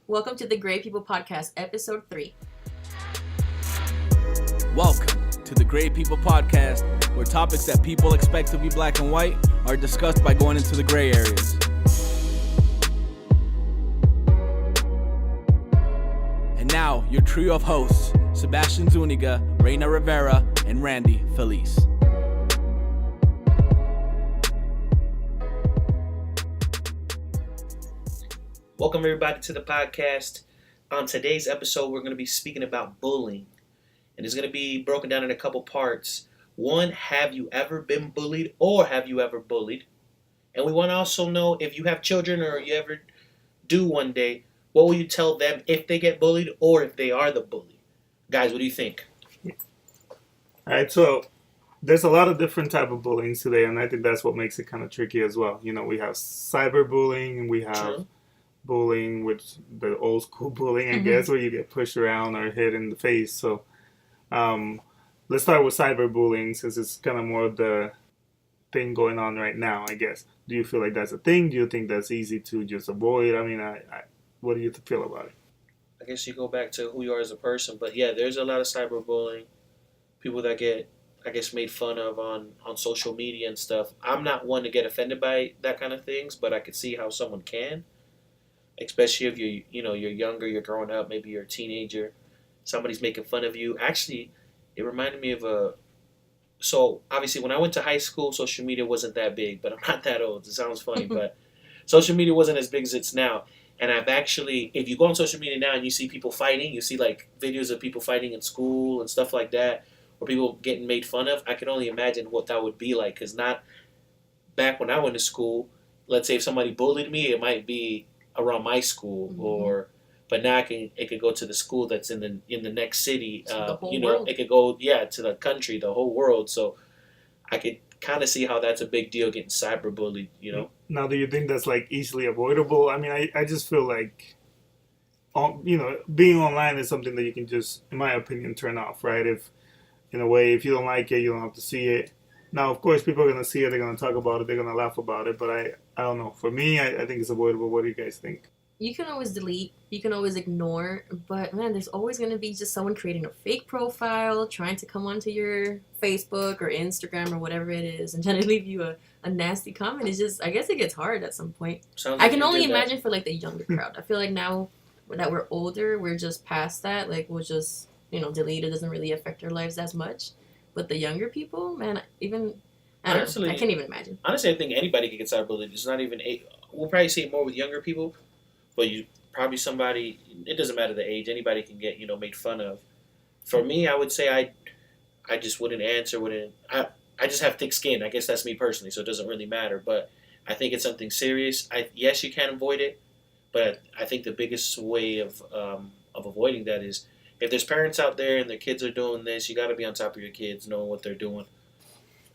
Welcome to the Gray People Podcast, Episode 3. Welcome to the Gray People Podcast, where topics that people expect to be black and white are discussed by going into the gray areas. And now, your trio of hosts, Sebastian Zuniga, Reina Rivera, and Randy Felice. Welcome everybody to the podcast. On today's episode, we're going to be speaking about bullying. And it's going to be broken down in a couple parts. One, have you ever been bullied or have you ever bullied? And we want to also know if you have children or you ever do one day, what will you tell them if they get bullied or if they are the bully? Guys, what do you think? All right, so there's a lot of different type of bullying today, and I think that's what makes it kind of tricky as well. You know, we have cyberbullying and we have True. bullying, which the old school bullying, I guess, where you get pushed around or hit in the face. So let's start with cyberbullying, since it's kind of more of the thing going on right now, I guess. Do you feel like that's a thing? Do you think that's easy to just avoid? I mean, what do you feel about it? I guess you go back to who you are as a person. But yeah, there's a lot of cyberbullying. People that get, I guess, made fun of on social media and stuff. I'm not one to get offended by that kind of things, but I could see how someone can. Especially if you're younger, you're growing up, maybe you're a teenager, somebody's making fun of you. Actually, it reminded me of so obviously when I went to high school, social media wasn't that big, but I'm not that old. It sounds funny, but social media wasn't as big as it's now. And I've actually, if you go on social media now and you see people fighting, you see like videos of people fighting in school and stuff like that, or people getting made fun of, I can only imagine what that would be like. Because not back when I went to school, let's say if somebody bullied me, it might be around my school, but now it could go to the school that's in the next city. The whole world. It could go to the country, the whole world. So I could kind of see how that's a big deal, getting cyberbullied. Now, do you think that's like easily avoidable? I mean, I just feel like, being online is something that you can just, in my opinion, turn off, right? If, in a way, if you don't like it, you don't have to see it. Now, of course, people are going to see it, they're going to talk about it, they're going to laugh about it, but I don't know. For me, I think it's avoidable. What do you guys think? You can always delete, you can always ignore, but man, there's always going to be just someone creating a fake profile, trying to come onto your Facebook or Instagram or whatever it is, and trying to leave you a nasty comment. It's just, I guess it gets hard at some point. I can only imagine for like the younger crowd. I feel like now that we're older, we're just past that. Like we'll just, delete. It doesn't really affect our lives as much. But the younger people, man, honestly, I can't even imagine. Honestly, I think anybody can get cyberbullied. It's not even we'll probably see it more with younger people, but probably somebody. It doesn't matter the age. Anybody can get made fun of. For me, I would say I just wouldn't answer. I just have thick skin. I guess that's me personally, so it doesn't really matter. But I think it's something serious. Yes, you can avoid it, but I think the biggest way of avoiding that is, if there's parents out there and their kids are doing this, you got to be on top of your kids, knowing what they're doing.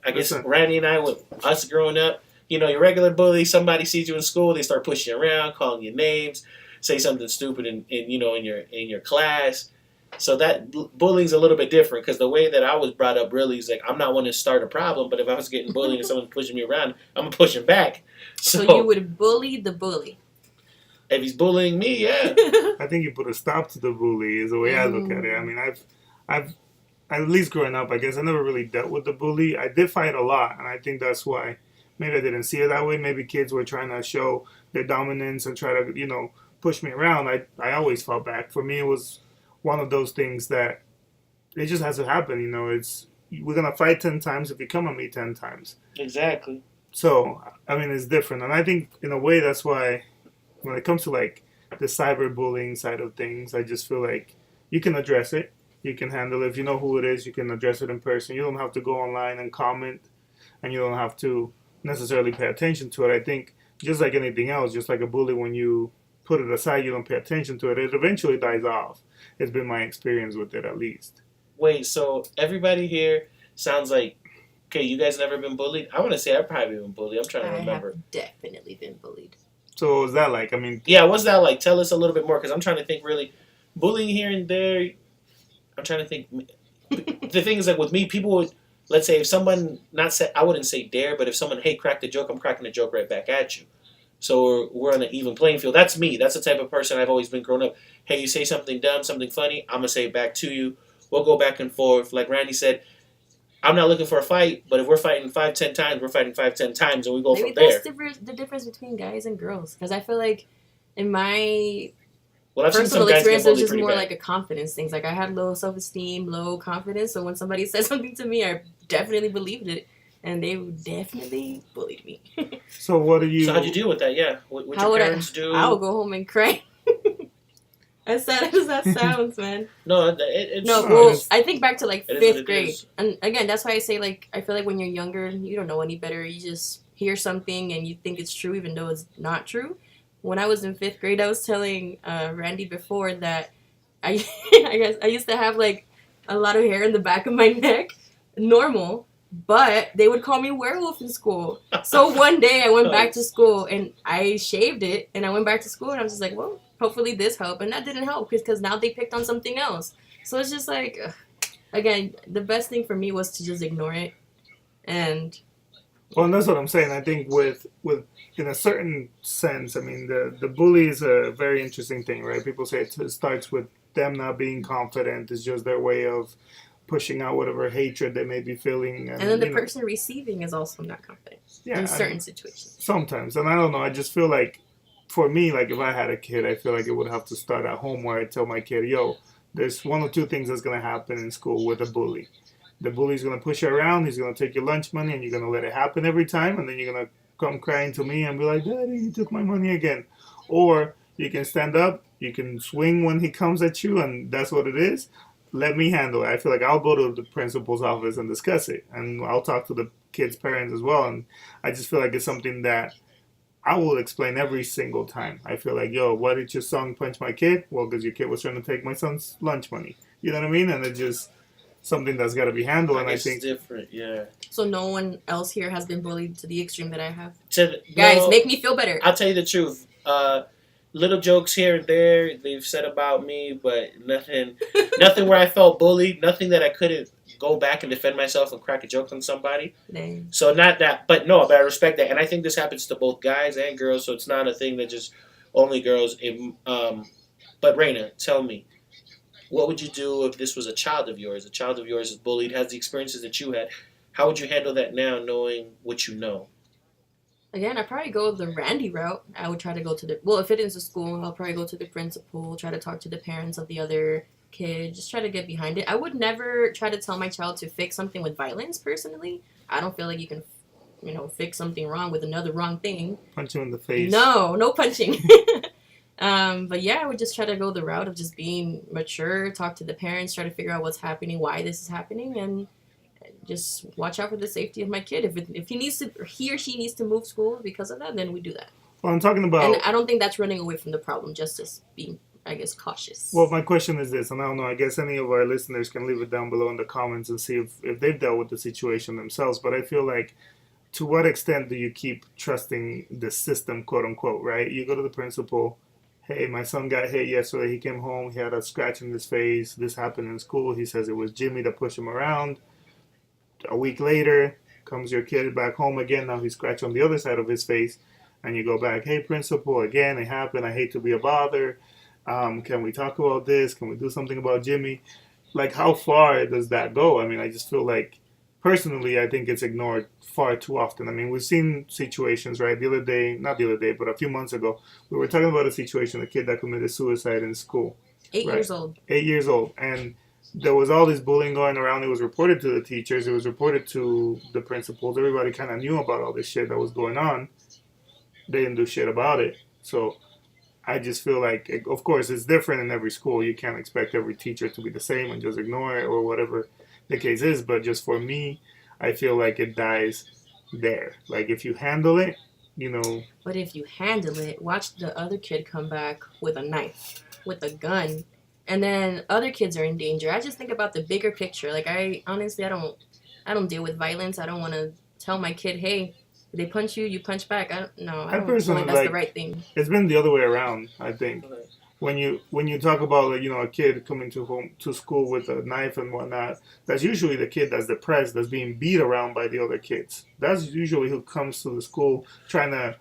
I guess Randy and I, with us growing up, your regular bully, somebody sees you in school, they start pushing you around, calling you names, say something stupid in your class. So that bullying's a little bit different, because the way that I was brought up really is like, I'm not one to start a problem, but if I was getting bullied and someone's pushing me around, I'm going to push him back. So you would bully the bully. If he's bullying me, yeah. I think you put a stop to the bully is the way I look at it. I mean, I've at least growing up, I guess I never really dealt with the bully. I did fight a lot, and I think that's why maybe I didn't see it that way. Maybe kids were trying to show their dominance and try to, push me around. I always fought back. For me, it was one of those things that it just has to happen. We're going to fight 10 times if you come at me 10 times. Exactly. So, I mean, it's different. And I think, in a way, that's why when it comes to, like, the cyberbullying side of things, I just feel like you can address it. You can handle it. If you know who it is, you can address it in person. You don't have to go online and comment, and you don't have to necessarily pay attention to it. I think just like anything else, just like a bully, when you put it aside, you don't pay attention to it, it eventually dies off. It's been my experience with it, at least. Wait, so everybody here sounds like, okay, you guys never been bullied? I want to say I've probably been bullied. I'm trying to remember. I have definitely been bullied. So what was that like? I mean... Yeah, what's that like? Tell us a little bit more, because I'm trying to think really. Bullying here and there, I'm trying to think. The thing is, like, with me, people would, let's say, if someone, I wouldn't say dare, but if someone, hey, crack the joke, I'm cracking the joke right back at you. So we're on an even playing field. That's me. That's the type of person I've always been growing up. Hey, you say something dumb, something funny, I'm going to say it back to you. We'll go back and forth. Like Randy said, I'm not looking for a fight, but if we're fighting 5-10 times, we're fighting 5-10 times, and we go Maybe from there. that's the difference between guys and girls. Because I feel like in my Well, I've seen personal some guys experience, get it was bullied just pretty more bad. like a confidence thing. Like I had low self-esteem, low confidence. So when somebody said something to me, I definitely believed it. And they definitely bullied me. So what do you? So how'd you deal with that? Yeah, what How your would parents do? I would go home and cry. As sad as that sounds, man. No, it's No, No, well, it's- I think back to like It is what 5th it grade. is. And again, that's why I say like I feel like when you're younger, you don't know any better. You just hear something and you think it's true even though it's not true. When I was in 5th grade, I was telling Randy before that I I guess I used to have like a lot of hair in the back of my neck, normal, but they would call me werewolf in school. So one day I went back to school and I shaved it and I went back to school and I was just like, well, hopefully this helped. And that didn't help because now they picked on something else. So it's just like, again, the best thing for me was to just ignore it. And Well, and that's what I'm saying. I think with in a certain sense, I mean, the bully is a very interesting thing, right? People say it starts with them not being confident. It's just their way of pushing out whatever hatred they may be feeling. and then the you know, person receiving is also not confident yeah, in I certain mean, situations. sometimes, and I don't know. I just feel like, for me, like if I had a kid, I feel like it would have to start at home where I tell my kid, yo, there's one or two things that's gonna happen in school with a bully. The bully's gonna push you around. He's gonna take your lunch money, and you're gonna let it happen every time, and then you're gonna come crying to me and be like, Daddy, you took my money again. Or you can stand up, you can swing when he comes at you, and that's what it is. Let me handle it. I feel like I'll go to the principal's office and discuss it, and I'll talk to the kid's parents as well. And I just feel like it's something that I will explain every single time. I feel like, yo, why did your son punch my kid? Well, because your kid was trying to take my son's lunch money. You know what I mean? And it's just something that's got to be handled. And I guess think it's different. Yeah. So no one else here has been bullied to the extreme that I have. Guys, Guys, make me feel better. I'll tell you the truth. Little jokes here and there they've said about me, but nothing where I felt bullied. Nothing that I couldn't go back and defend myself and crack a joke on somebody. Dang. So not that, but no, but I respect that, and I think this happens to both guys and girls. So it's not a thing that just only girls. But Raina, tell me, what would you do if this was a child of yours? A child of yours is bullied, has the experiences that you had. How would you handle that now, knowing what you know? Again, I'd probably go the Randy route. I would try to go to if it is a school, I'll probably go to the principal, try to talk to the parents of the other kid, just try to get behind it. I would never try to tell my child to fix something with violence, personally. I don't feel like you can, fix something wrong with another wrong thing. punch him in the face. No punching. But yeah, I would just try to go the route of just being mature, talk to the parents, try to figure out what's happening, why this is happening, and just watch out for the safety of my kid. If he or she needs to move school because of that, then we do that. Well, I'm talking about. And I don't think that's running away from the problem, just as being, I guess, cautious. Well, my question is this, and I don't know, I guess any of our listeners can leave it down below in the comments and see if they've dealt with the situation themselves. But I feel like, to what extent do you keep trusting the system, quote unquote, right? You go to the principal, hey, my son got hit yesterday. He came home, he had a scratch in his face. This happened in school. He says it was Jimmy that pushed him around. A week later, comes your kid back home again. Now he's scratched on the other side of his face. And you go back, hey, principal, again, it happened. I hate to be a bother. Can we talk about this? Can we do something about Jimmy? Like, how far does that go? I mean, I just feel like, personally, I think it's ignored far too often. I mean, we've seen situations, right? Not the other day, but a few months ago, we were talking about a situation, a kid that committed suicide in school. 8 right. years old. 8 years old. And there was all this bullying going around. It was reported to the teachers. It was reported to the principals. Everybody kind of knew about all this shit that was going on. They didn't do shit about it. So I just feel like, of course, it's different in every school. You can't expect every teacher to be the same and just ignore it or whatever the case is. But just for me, I feel like it dies there. Like, if you handle it, But if you handle it, watch the other kid come back with a knife, with a gun, and then other kids are in danger. I just think about the bigger picture. Like, I don't deal with violence. I don't want to tell my kid, hey, if they punch you, you punch back. I don't feel like that's the right thing. It's been the other way around, I think. When you talk about, like, a kid coming to school with a knife and whatnot, that's usually the kid that's depressed, that's being beat around by the other kids. That's usually who comes to the school trying to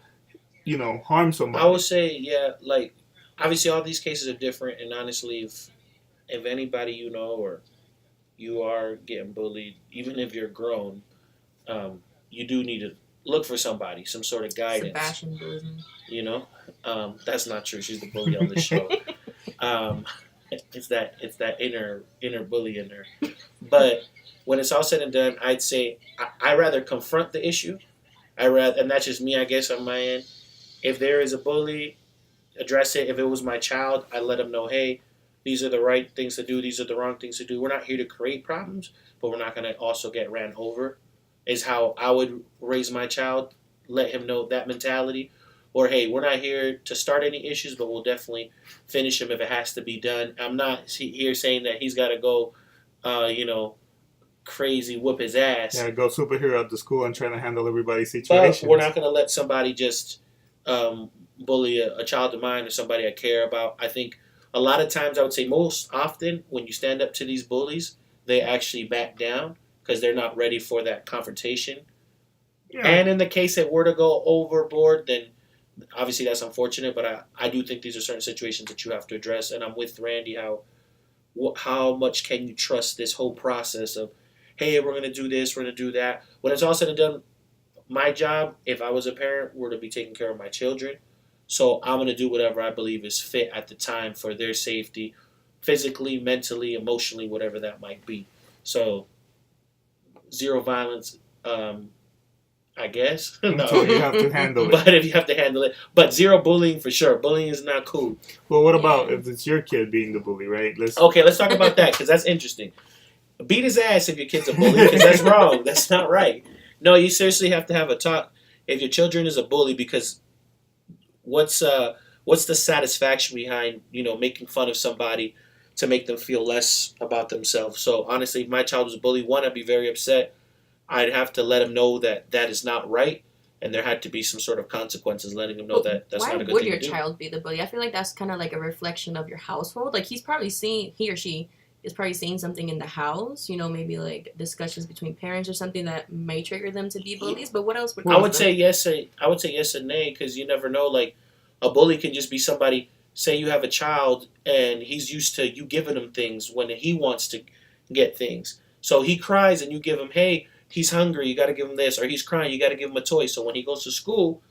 harm somebody. I would say, yeah, like obviously all these cases are different, and honestly, if anybody or you are getting bullied, even if you're grown, you do need to look for somebody, some sort of guidance. Sebastian bullies me. That's not true. She's the bully on the show. Um, it's that inner bully in her. But when it's all said and done, I'd say I rather confront the issue. And that's just me, I guess, on my end. If there is a bully, address it. If it was my child, I let them know, hey, these are the right things to do. These are the wrong things to do. We're not here to create problems, but we're not going to also get ran over. Is how I would raise my child. Let him know that mentality. Or, hey, we're not here to start any issues, but we'll definitely finish them if it has to be done. I'm not here saying that he's got to go, crazy, whoop his ass. Yeah, go superhero at the school and trying to handle everybody's situation. But we're not going to let somebody just bully a child of mine or somebody I care about. I think a lot of times, I would say most often, when you stand up to these bullies, they actually back down because they're not ready for that confrontation. Yeah. And in the case that were to go overboard, then obviously that's unfortunate, but I do think these are certain situations that you have to address. And I'm with Randy, how much can you trust this whole process of, hey, we're going to do this, we're going to do that. When it's all said and done, my job, if I was a parent, were to be taking care of my children. So I'm going to do whatever I believe is fit at the time for their safety, physically, mentally, emotionally, whatever that might be. So zero violence, I guess. No. So you have to handle it. But if you have to handle it. But zero bullying for sure. Bullying is not cool. Well, what about if it's your kid being the bully, right? Let's talk about that because that's interesting. Beat his ass if your kid's a bully because that's wrong. That's not right. No, you seriously have to have a talk if your children is a bully because what's the satisfaction behind, making fun of somebody to make them feel less about themselves? So honestly, if my child was a bully, one, I'd be very upset. I'd have to let him know that is not right, and there had to be some sort of consequences, letting him know that that's not a good thing to do. Why would your child be the bully? I feel like that's kind of like a reflection of your household. Like he or she is probably seeing something in the house, maybe like discussions between parents or something that may trigger them to be bullies. But what else would I would say yes and nay because you never know. Like a bully can just be somebody. Say you have a child and he's used to you giving him things when he wants to get things. So he cries and you give him, hey, he's hungry, you got to give him this, or he's crying, you got to give him a toy. So when he goes to school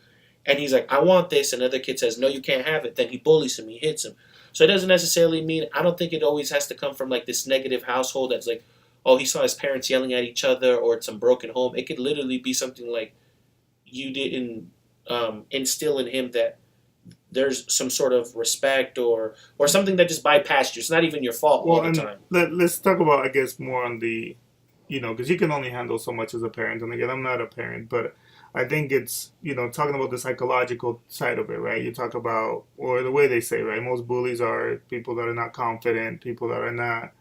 and he's like, I want this, and another kid says, no, you can't have it, then he bullies him, he hits him. So it doesn't necessarily mean, I don't think it always has to come from like this negative household that's like, oh, he saw his parents yelling at each other or it's some broken home. It could literally be something like you didn't instill in him that there's some sort of respect or something that just bypassed you. It's not even your fault all the time. Let's talk about, I guess, more on the, because you can only handle so much as a parent. And again, I'm not a parent, but I think it's, talking about the psychological side of it, right? You talk about, or the way they say, right? Most bullies are people that are not confident, people that are not,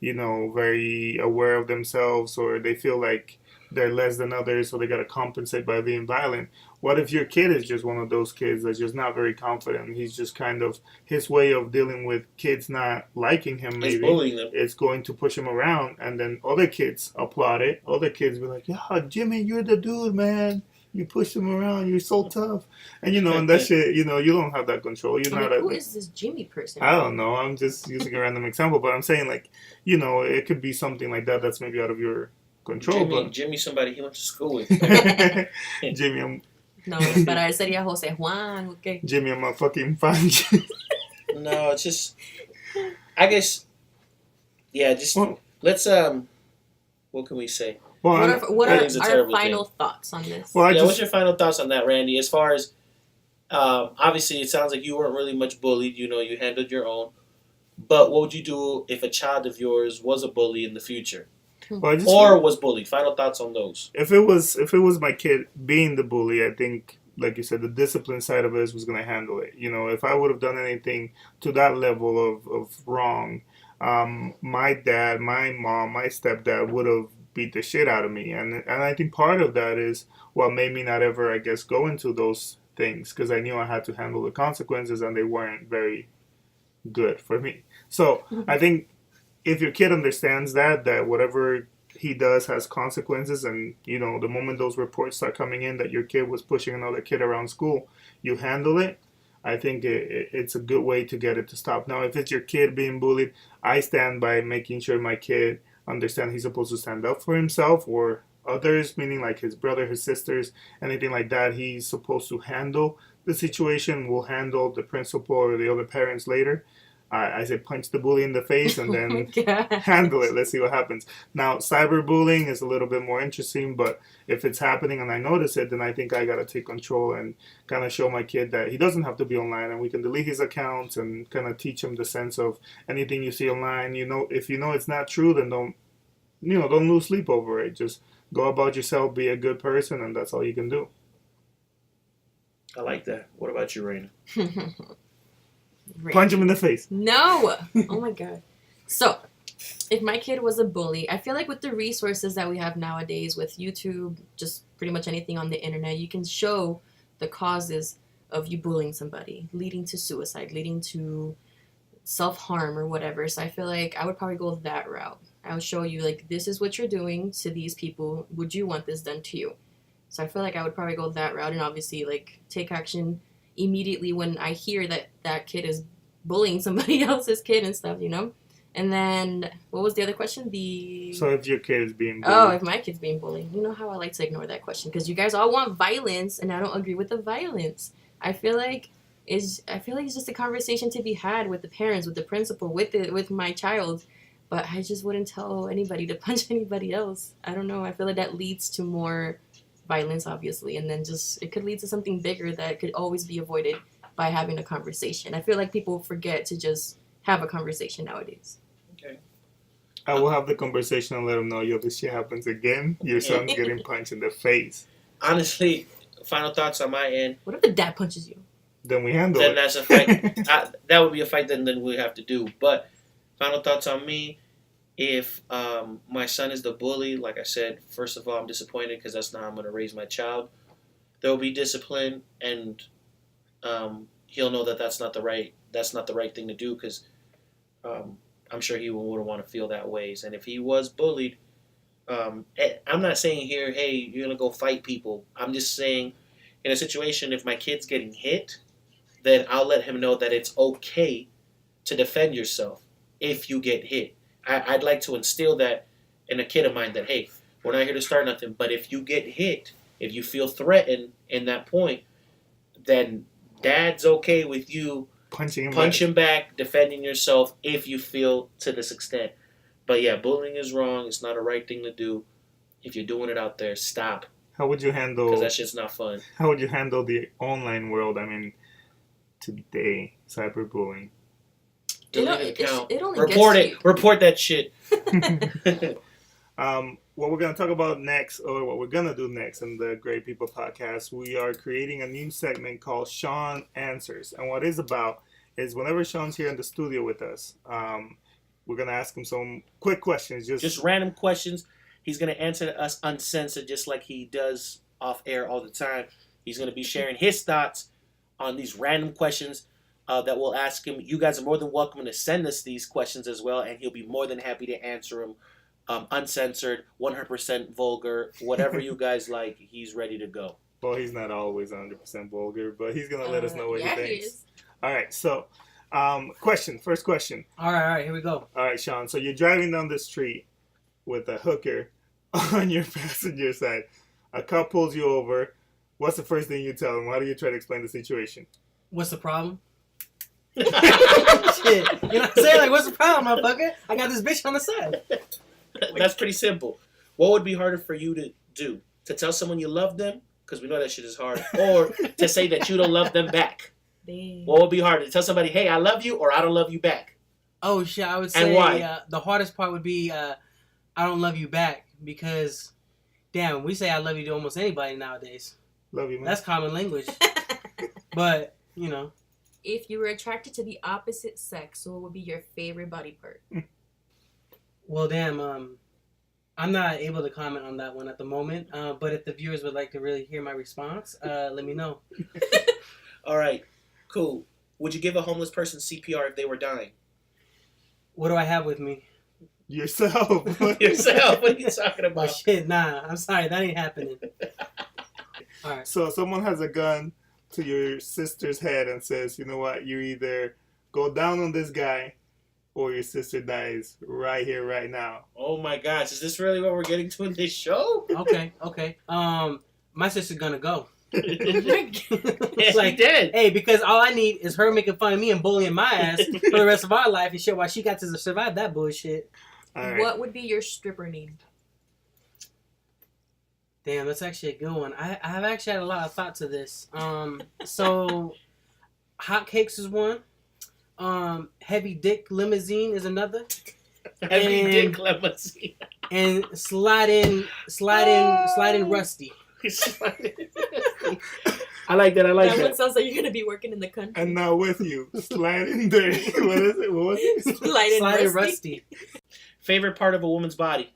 very aware of themselves, or they feel like they're less than others, so they got to compensate by being violent. What if your kid is just one of those kids that's just not very confident? He's just kind of, his way of dealing with kids not liking him, maybe, it's going to push him around, and then other kids applaud it. Other kids be like, yeah, Jimmy, you're the dude, man. You push him around. You're so tough. And, and that shit, you don't have that control. Who is this Jimmy person? I don't know. I'm just using a random example, but I'm saying, like, it could be something like that that's maybe out of your control. Jimmy, somebody he went to school with. Jimmy, no, but I said, yeah, Jose Juan, okay. Jimmy, I'm a fucking fan. No, it's just, I guess, yeah, just, let's, what can we say? Well, what are our final thoughts on this? Well, what's your final thoughts on that, Randy? As far as, obviously, it sounds like you weren't really much bullied. You handled your own. But what would you do if a child of yours was a bully in the future? Or was bullied? Final thoughts on those. If it was my kid being the bully, I think, like you said, the discipline side of it was going to handle it. If I would have done anything to that level of wrong, my dad, my mom, my stepdad would have beat the shit out of me. And I think part of that is what made me not ever, I guess, go into those things, because I knew I had to handle the consequences and they weren't very good for me. So I think if your kid understands that whatever he does has consequences, and the moment those reports start coming in that your kid was pushing another kid around school, you handle it, I think it's a good way to get it to stop. Now, if it's your kid being bullied, I stand by making sure my kid understands he's supposed to stand up for himself or others, meaning like his brother, his sisters, anything like that. He's supposed to handle the situation. We'll handle the principal or the other parents later. I say punch the bully in the face and then handle it. Let's see what happens. Now, cyberbullying is a little bit more interesting, but if it's happening and I notice it, then I think I got to take control and kind of show my kid that he doesn't have to be online, and we can delete his accounts and kind of teach him the sense of anything you see online. If you know it's not true, then don't lose sleep over it. Just go about yourself, be a good person, and that's all you can do. I like that. What about you, Raina? Punch him in the face. No! Oh my god. So, if my kid was a bully, I feel like with the resources that we have nowadays with YouTube, just pretty much anything on the internet, you can show the causes of you bullying somebody, leading to suicide, leading to self-harm or whatever. So I feel like I would probably go that route. I would show you, like, this is what you're doing to these people. Would you want this done to you? So I feel like I would probably go that route and obviously, like, take action immediately when I hear that that kid is bullying somebody else's kid and stuff, And then, what was the other question? So if your kid is being bullied. Oh, if my kid's being bullied. You know how I like to ignore that question because you guys all want violence and I don't agree with the violence. I feel like it's just a conversation to be had with the parents, with the principal, with my child. But I just wouldn't tell anybody to punch anybody else. I don't know. I feel like that leads to more violence, obviously, and then it could lead to something bigger that could always be avoided by having a conversation. I feel like people forget to just have a conversation nowadays. Okay. I will have the conversation and let them know, this shit happens again. Your son's getting punched in the face. Honestly, final thoughts on my end. What if the dad punches you? Then we handle Then it. that's a fight. That would be a fight then we have to do. But final thoughts on me. If my son is the bully, like I said, first of all, I'm disappointed because that's not how I'm going to raise my child. There will be discipline, and he'll know that that's not the right thing to do because I'm sure he wouldn't want to feel that ways. And if he was bullied, I'm not saying here, hey, you're going to go fight people. I'm just saying in a situation, if my kid's getting hit, then I'll let him know that it's okay to defend yourself if you get hit. I'd like to instill that in a kid of mine that, hey, we're not here to start nothing, but if you get hit, if you feel threatened in that point, then dad's okay with you punching back, defending yourself if you feel to this extent. But yeah, bullying is wrong. It's not a right thing to do. If you're doing it out there, stop. How would you handle... Because that shit's not fun. How would you handle the online world, today, cyberbullying? Delete an account. It only report gets it. Report that shit. What we're going to talk about next, or what we're going to do next in the Great People Podcast, we are creating a new segment called Sean Answers. And what it's about is whenever Sean's here in the studio with us, we're going to ask him some quick questions. Just random questions. He's going to answer us uncensored just like he does off air all the time. He's going to be sharing his thoughts on these random questions that we'll ask him. You guys are more than welcome to send us these questions as well, and he'll be more than happy to answer them uncensored, 100% vulgar, whatever you guys like, he's ready to go. Well, he's not always 100% vulgar, but he's going to let us know what he thinks. He is. All right, so first question. All right, here we go. All right, Sean, so you're driving down the street with a hooker on your passenger side. A cop pulls you over. What's the first thing you tell him? Why do you try to explain the situation? What's the problem? Shit. You know what I'm saying? Like, what's the problem, motherfucker? I got this bitch on the side. That's pretty simple. What would be harder for you to do? To tell someone you love them? Because we know that shit is hard. Or to say that you don't love them back? Damn. What would be harder? To tell somebody, hey, I love you, or I don't love you back? Oh, shit. I would And say why? The hardest part would be I don't love you back because, damn, we say I love you to almost anybody nowadays. Love you, man. That's common language. But, you know. If you were attracted to the opposite sex, what would be your favorite body part? Well, damn, I'm not able to comment on that one at the moment. But if the viewers would like to really hear my response, let me know. All right, cool. Would you give a homeless person CPR if they were dying? What do I have with me? Yourself. Yourself. What are you talking Oh, about? shit, nah. I'm sorry. That ain't happening. All right. So someone has a gun to your sister's head and says, you know what, you either go down on this guy or your sister dies right here, right now. Oh my gosh, is this really what we're getting to in this show? Okay. My sister's gonna go. Yes, Like, he did. hey, because all I need is her making fun of me and bullying my ass for the rest of our life and shit while she got to survive that bullshit. All right. What would be your stripper name? Damn, that's actually a good one. I have actually had a lot of thought to this. So Hotcakes is one. Heavy Dick Limousine is another. Heavy And- dick limousine. And slide in Rusty. I like that. I like That one that. sounds like you're gonna be working in the country. And now with you, sliding there. What is it? What was it? Slide in Rusty. Rusty. Favorite part of a woman's body?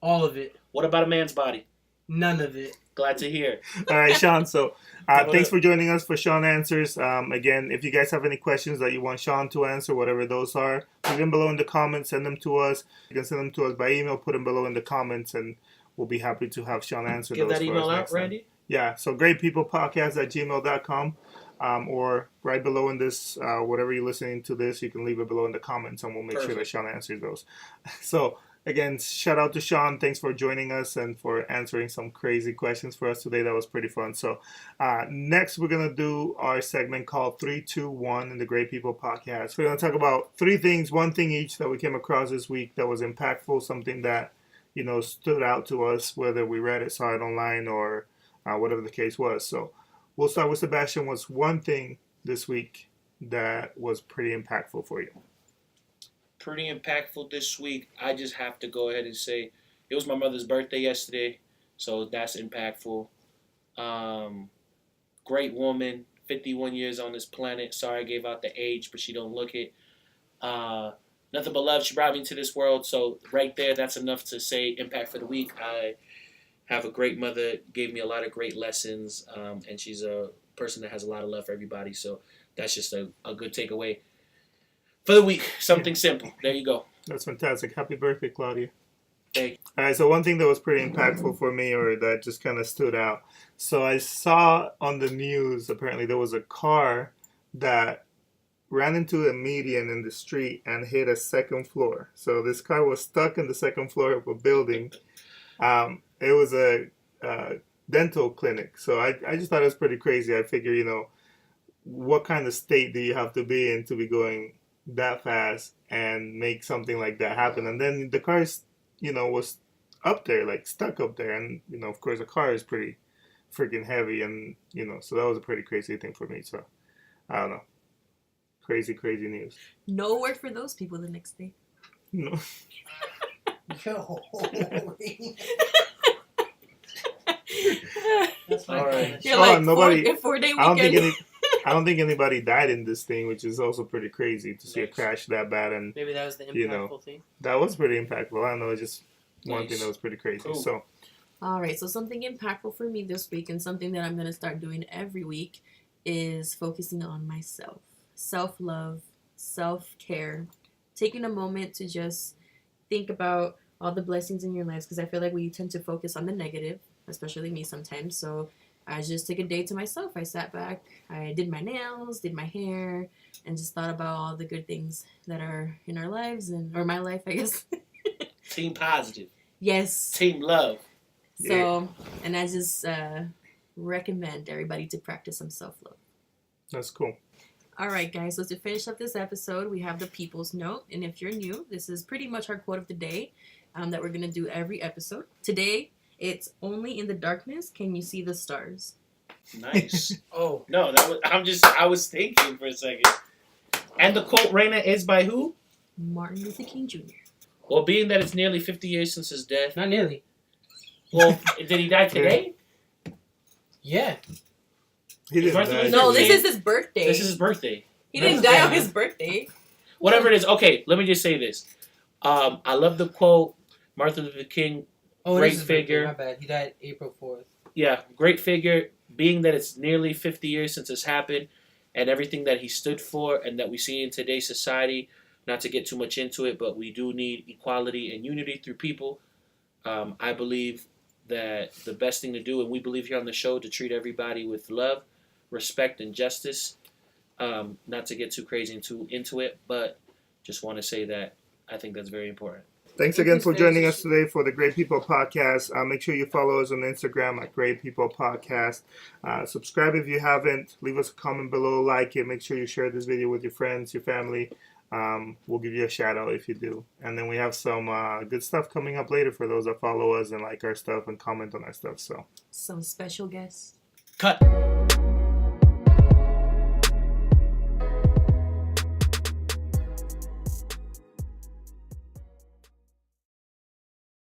All of it. What about a man's body? None of it. Glad to hear. All right, Sean. So, thanks for joining us for Sean Answers. Again, if you guys have any questions that you want Sean to answer, whatever those are, leave them below in the comments. Send them to us. You can send them to us by email. Put them below in the comments, and we'll be happy to have Sean answer Give those that for email us out, next time. Randy. Yeah. So, greatpeoplepodcast@gmail.com. Or right below in this, whatever you're listening to this, you can leave it below in the comments, and we'll make sure that Perfect. Sean answers those. So, again, shout out to Sean. Thanks for joining us and for answering some crazy questions for us today. That was pretty fun. So, next, we're going to do our segment called 3, 2, 1 in the Great People Podcast. We're going to talk about 3 things, one thing each that we came across this week that was impactful, something that, stood out to us, whether we read it, saw it online, or whatever the case was. So, we'll start with Sebastian. What's one thing this week that was pretty impactful for you? Pretty impactful this week. I just have to go ahead and say it was my mother's birthday yesterday, so that's impactful. Great woman, 51 years on this planet. Sorry I gave out the age, but she don't look it. Nothing but love. She brought me into this world, so right there, that's enough to say impact for the week. I have a great mother, gave me a lot of great lessons, and she's a person that has a lot of love for everybody, so that's just a good takeaway for the week. Something simple. There you go. That's fantastic. Happy birthday, Claudia. Thank you. All right, so one thing that was pretty impactful for me, or that just kind of stood out. So I saw on the news, apparently there was a car that ran into a median in the street and hit a second floor. So this car was stuck in the second floor of a building. It was a dental clinic. So I just thought it was pretty crazy. I figure, what kind of state do you have to be in to be going that fast and make something like that happen? And then the car, was up there, like stuck up there. And, of course, a car is pretty freaking heavy. And, so that was a pretty crazy thing for me. So, I don't know. Crazy, crazy news. No work for those people the next day. No. That's All right. You're Oh, like, nobody- 4-day I don't weekend. think anybody died in this thing, which is also pretty crazy to see a crash that bad. And Maybe that was the impactful You know. thing. that was pretty impactful. I don't know, it's just one Nice. thing that was pretty crazy. Cool. So, All right, so something impactful for me this week and something that I'm going to start doing every week is focusing on myself. Self-love, self-care, taking a moment to just think about all the blessings in your lives, because I feel like we tend to focus on the negative, especially me sometimes. So I just took a day to myself. I sat back, I did my nails, did my hair, and just thought about all the good things that are in our lives, or my life, I guess. Team positive. Yes. Team love. So, and I just recommend everybody to practice some self-love. that's cool. All right, guys. So to finish up this episode, we have the People's Note. And if you're new, this is pretty much our quote of the day that we're going to do every episode. Today, it's only in the darkness can you see the stars. Nice. Oh, No, I was thinking for a second. And the quote, Raina, is by who? Martin Luther King Jr. Well, being that it's nearly 50 years since his death. not nearly. Well, did he die today? Yeah. He didn't Martin die. Luther No, King- this is his birthday. This is his birthday. He didn't die on his birthday. Whatever it is. Okay, let me just say this. I love the quote. Martin Luther King, Oh, Great it is his birthday, figure. My bad. He died April 4th. yeah, great figure. Being that it's nearly 50 years since this happened, and everything that he stood for, and that we see in today's society. Not to get too much into it, but we do need equality and unity through people. I believe that the best thing to do, and we believe here on the show, to treat everybody with love, respect and justice. Not to get too crazy into it, but just want to say that I think that's very important. Thanks again for joining us today for the Great People Podcast. Make sure you follow us on Instagram at Great People Podcast. Subscribe if you haven't. Leave us a comment below, like it. Make sure you share this video with your friends, your family. We'll give you a shout out if you do. And then we have some good stuff coming up later for those that follow us and like our stuff and comment on our stuff. So Some special guests. Cut.